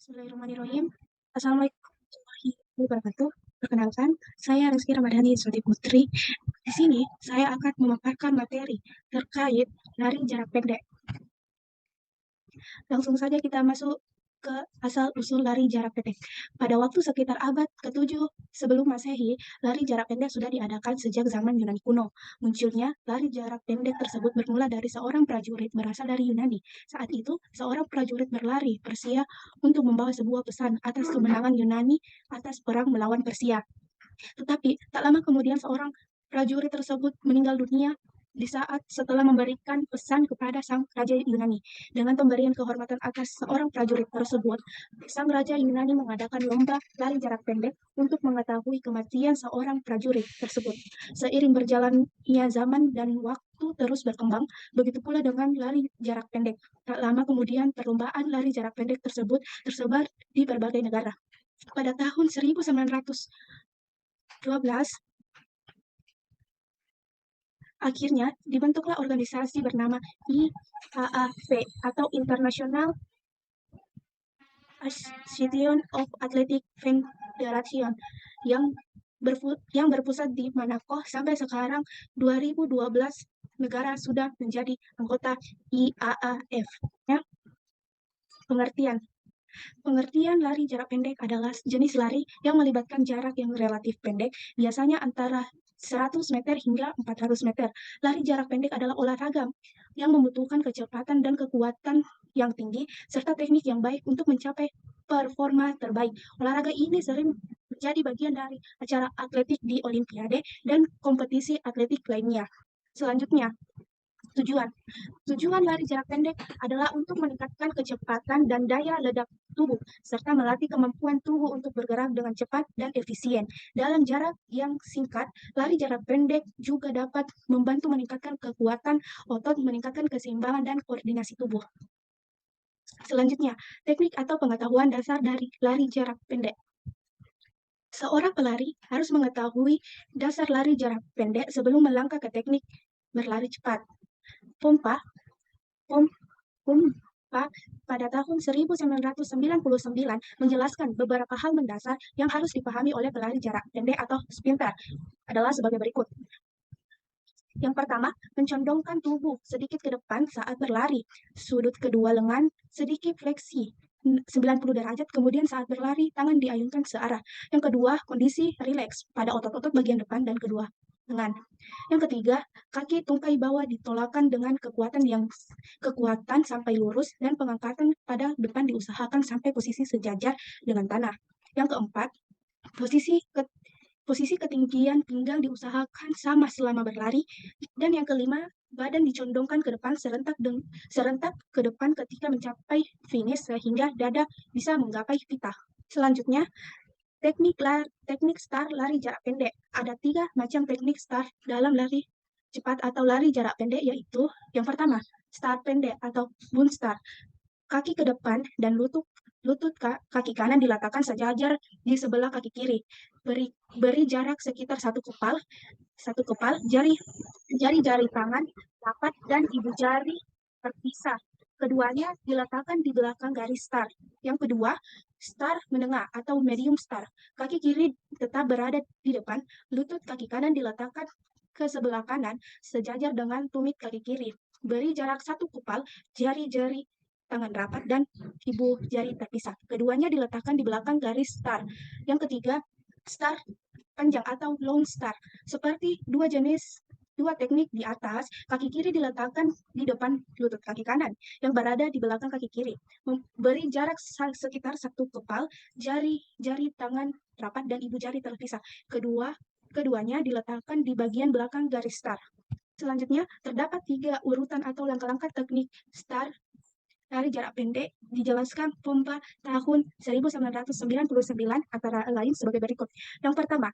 Bismillahirrahmanirrahim. Assalamualaikum warahmatullahi wabarakatuh. Perkenalkan, saya Rizky Ramadhani Suti Putri. Di sini saya akan memaparkan materi terkait lari jarak pendek. Langsung saja kita masuk ke asal-usul lari jarak pendek. Pada waktu sekitar abad ke-7 sebelum Masehi, lari jarak pendek sudah diadakan sejak zaman Yunani kuno. Munculnya lari jarak pendek tersebut bermula dari seorang prajurit berasal dari Yunani. Saat itu, seorang prajurit berlari Persia untuk membawa sebuah pesan atas kemenangan Yunani atas perang melawan Persia. Tetapi tak lama kemudian seorang prajurit tersebut meninggal dunia di saat setelah memberikan pesan kepada sang raja Yunani. Dengan pemberian kehormatan atas seorang prajurit tersebut, sang raja Yunani mengadakan lomba lari jarak pendek untuk mengetahui kematian seorang prajurit tersebut. Seiring berjalannya zaman dan waktu terus berkembang, begitu pula dengan lari jarak pendek. Tak lama kemudian perlombaan lari jarak pendek tersebut tersebar di berbagai negara. Pada tahun 1912, akhirnya dibentuklah organisasi bernama IAAF atau International Association of Athletic Federation yang berpusat di Monaco. Sampai sekarang 2012 negara sudah menjadi anggota IAAF. Ya. Pengertian lari jarak pendek adalah jenis lari yang melibatkan jarak yang relatif pendek, biasanya antara 100 meter hingga 400 meter. Lari jarak pendek adalah olahraga yang membutuhkan kecepatan dan kekuatan yang tinggi, serta teknik yang baik untuk mencapai performa terbaik. Olahraga ini sering menjadi bagian dari acara atletik di Olimpiade dan kompetisi atletik lainnya. Selanjutnya, Tujuan lari jarak pendek adalah untuk meningkatkan kecepatan dan daya ledak tubuh, serta melatih kemampuan tubuh untuk bergerak dengan cepat dan efisien. Dalam jarak yang singkat, lari jarak pendek juga dapat membantu meningkatkan kekuatan otot, meningkatkan keseimbangan dan koordinasi tubuh. Selanjutnya, teknik atau pengetahuan dasar dari lari jarak pendek. Seorang pelari harus mengetahui dasar lari jarak pendek sebelum melangkah ke teknik berlari cepat. Pompa pada tahun 1999 menjelaskan beberapa hal mendasar yang harus dipahami oleh pelari jarak pendek atau sprinter adalah sebagai berikut. Yang pertama, mencondongkan tubuh sedikit ke depan saat berlari. Sudut kedua lengan sedikit fleksi 90 derajat, kemudian saat berlari tangan diayunkan searah. Yang kedua, kondisi rileks pada otot-otot bagian depan dan kedua lengan. Yang ketiga, kaki tungkai bawah ditolakkan dengan kekuatan sampai lurus dan pengangkatan pada depan diusahakan sampai posisi sejajar dengan tanah. Yang keempat, posisi ketinggian pinggang diusahakan sama selama berlari. Dan yang kelima, badan dicondongkan ke depan serentak ke depan ketika mencapai finish sehingga dada bisa menggapai pita. Selanjutnya, teknik start lari jarak pendek. Ada 3 macam teknik start dalam lari cepat atau lari jarak pendek, yaitu yang pertama, start pendek atau boom start. Kaki ke depan dan lutut kaki kanan diletakkan sejajar di sebelah kaki kiri. Beri jarak sekitar satu kepal, jari-jari tangan rapat dan ibu jari terpisah. Keduanya diletakkan di belakang garis start. Yang kedua, start menengah atau medium start. Kaki kiri tetap berada di depan, lutut kaki kanan diletakkan ke sebelah kanan sejajar dengan tumit kaki kiri. Beri jarak satu kepal, jari-jari tangan rapat dan ibu jari terpisah. Keduanya diletakkan di belakang garis start. Yang ketiga, start panjang atau long start. Seperti dua teknik di atas, kaki kiri diletakkan di depan lutut kaki kanan yang berada di belakang kaki kiri. Memberi jarak sekitar satu kepal, jari-jari tangan rapat dan ibu jari terpisah. Keduanya diletakkan di bagian belakang garis start. Selanjutnya, terdapat 3 urutan atau langkah-langkah teknik start lari jarak pendek dijelaskan Pompa tahun 1999 antara lain sebagai berikut. Yang pertama,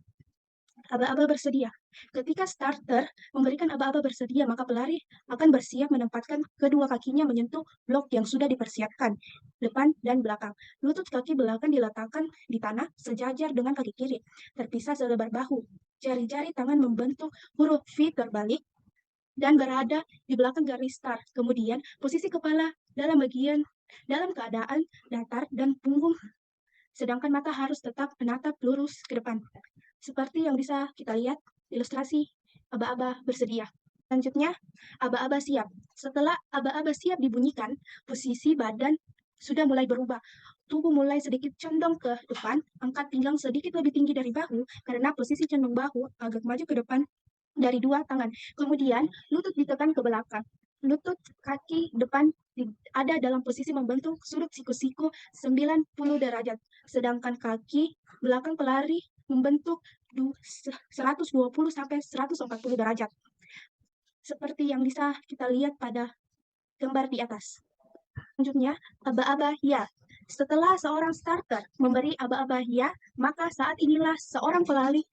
aba-aba bersedia. Ketika starter memberikan aba-aba bersedia, maka pelari akan bersiap menempatkan kedua kakinya menyentuh blok yang sudah dipersiapkan, depan dan belakang. Lutut kaki belakang diletakkan di tanah sejajar dengan kaki kiri, terpisah selebar bahu. Jari-jari tangan membentuk huruf V terbalik dan berada di belakang garis start. Kemudian, posisi kepala dalam bagian dalam keadaan datar dan punggung, sedangkan mata harus tetap menatap lurus ke depan. Seperti yang bisa kita lihat ilustrasi aba-aba bersedia. Selanjutnya, aba-aba siap. Setelah aba-aba siap dibunyikan, posisi badan sudah mulai berubah. Tubuh mulai sedikit condong ke depan, angkat pinggang sedikit lebih tinggi dari bahu, karena posisi condong bahu agak maju ke depan dari dua tangan. Kemudian, lutut ditekan ke belakang. Lutut kaki depan ada dalam posisi membentuk sudut siku-siku 90 derajat, sedangkan kaki belakang pelari membentuk 120 sampai 140 derajat. Seperti yang bisa kita lihat pada gambar di atas. Selanjutnya, aba-aba hia. Setelah seorang starter memberi aba-aba hia, maka saat inilah seorang pelari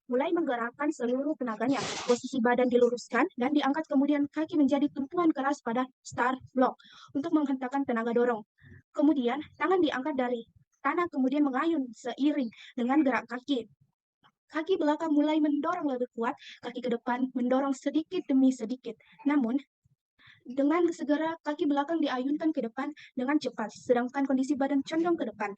mulai menggerakkan seluruh tenaganya. Posisi badan diluruskan dan diangkat, kemudian kaki menjadi tumpuan keras pada start block untuk menghentakkan tenaga dorong. Kemudian tangan diangkat dari tanah, kemudian mengayun seiring dengan gerak kaki. Kaki belakang mulai mendorong lebih kuat, kaki ke depan mendorong sedikit demi sedikit. Namun, dengan segera kaki belakang diayunkan ke depan dengan cepat, sedangkan kondisi badan condong ke depan.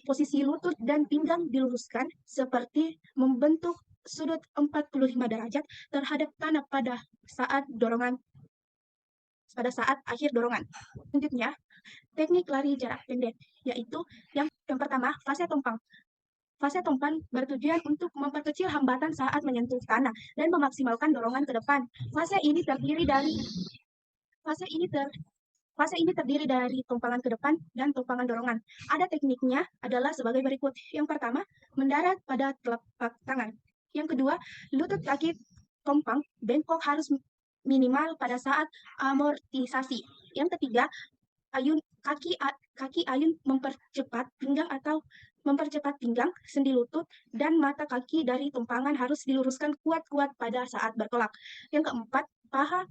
Posisi lutut dan pinggang diluruskan seperti membentuk sudut 45 derajat terhadap tanah pada saat akhir dorongan. Selanjutnya, teknik lari jarak pendek, yaitu yang pertama, fase tompang. Fase tompang bertujuan untuk memperkecil hambatan saat menyentuh tanah dan memaksimalkan dorongan ke depan. Fase ini terdiri dari tumpangan ke depan dan tumpangan dorongan. Ada tekniknya adalah sebagai berikut. Yang pertama, mendarat pada telapak tangan. Yang kedua, lutut kaki tompang bengkok harus minimal pada saat amortisasi. Yang ketiga, kaki ayun mempercepat pinggang, sendi lutut, dan mata kaki dari tumpangan harus diluruskan kuat-kuat pada saat bertolak. Yang keempat, paha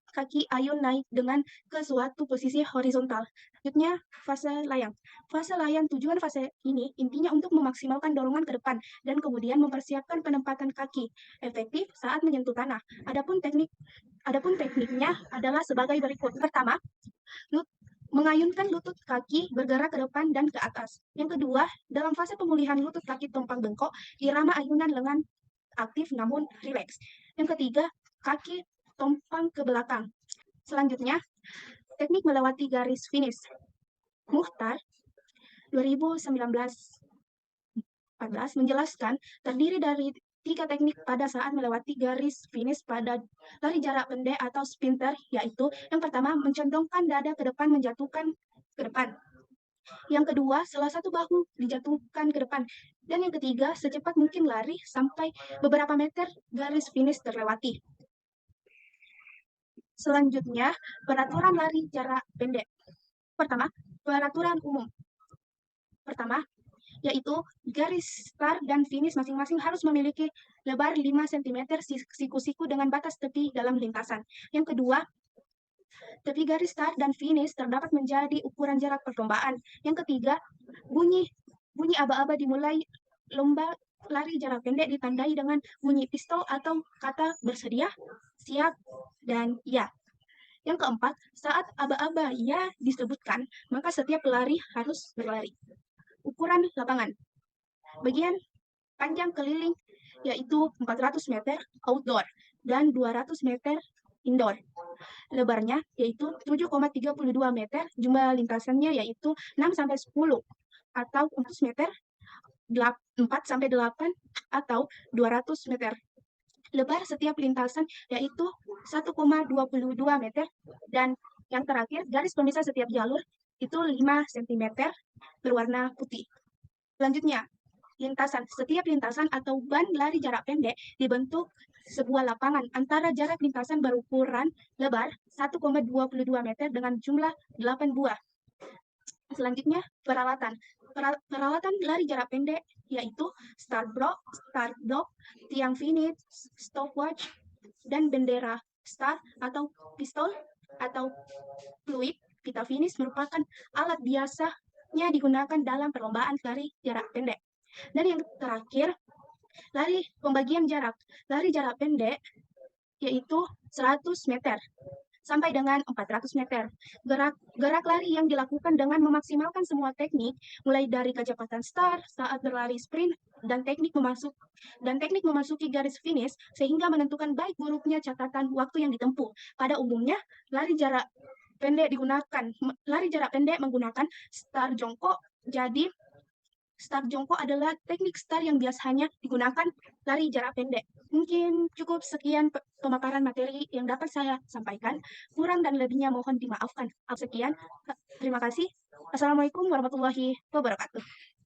kaki ayun naik dengan ke suatu posisi horizontal. Selanjutnya, fase layang. Fase layang, tujuan fase ini intinya untuk memaksimalkan dorongan ke depan dan kemudian mempersiapkan penempatan kaki efektif saat menyentuh tanah. Adapun tekniknya adalah sebagai berikut. Pertama, mengayunkan lutut kaki bergerak ke depan dan ke atas. Yang kedua, dalam fase pemulihan lutut kaki tompang bengkok, irama ayunan lengan aktif namun rileks. Yang ketiga, kaki tompang ke belakang. Selanjutnya, teknik melewati garis finish. Muhtar 2019-14 menjelaskan terdiri dari 3 teknik pada saat melewati garis finish pada lari jarak pendek atau sprinter, yaitu yang pertama, mencondongkan dada ke depan menjatuhkan ke depan. Yang kedua, salah satu bahu dijatuhkan ke depan. Dan yang ketiga, secepat mungkin lari sampai beberapa meter garis finish terlewati. Selanjutnya, peraturan lari jarak pendek. Pertama, peraturan umum. Pertama, yaitu garis start dan finish masing-masing harus memiliki lebar 5 cm siku-siku dengan batas tepi dalam lintasan. Yang kedua, tepi garis start dan finish terdapat menjadi ukuran jarak perlombaan. Yang ketiga, bunyi aba-aba dimulai lomba lari jarak pendek ditandai dengan bunyi pistol atau kata bersedia, siap, dan ya. Yang keempat, saat aba-aba ya disebutkan, maka setiap pelari harus berlari. Ukuran lapangan. Bagian panjang keliling yaitu 400 meter outdoor dan 200 meter indoor. Lebarnya yaitu 7,32 meter, jumlah lintasannya yaitu 6-10 atau 100 meter, 4-8 atau 200 meter. Lebar setiap lintasan yaitu 1,22 meter, dan yang terakhir, garis pemisah setiap jalur itu 5 cm berwarna putih. Selanjutnya, lintasan. Setiap lintasan atau ban lari jarak pendek dibentuk sebuah lapangan antara jarak lintasan berukuran lebar 1,22 meter dengan jumlah 8 buah. Selanjutnya, peralatan. Peralatan lari jarak pendek yaitu start block, tiang finish, stopwatch, dan bendera start atau pistol atau fluid pita finish merupakan alat biasanya digunakan dalam perlombaan lari jarak pendek. Dan yang terakhir, pembagian jarak. Lari jarak pendek yaitu 100 meter. sampai dengan 400 meter. Gerak lari yang dilakukan dengan memaksimalkan semua teknik, mulai dari kecepatan start saat berlari sprint dan teknik memasuki garis finish sehingga menentukan baik buruknya catatan waktu yang ditempuh. Pada umumnya, lari jarak lari jarak pendek menggunakan start jongkok. Jadi start jongkok adalah teknik start yang biasanya digunakan lari jarak pendek. Mungkin cukup sekian pemaparan materi yang dapat saya sampaikan. Kurang dan lebihnya mohon dimaafkan. Sekian. Terima kasih. Assalamualaikum warahmatullahi wabarakatuh.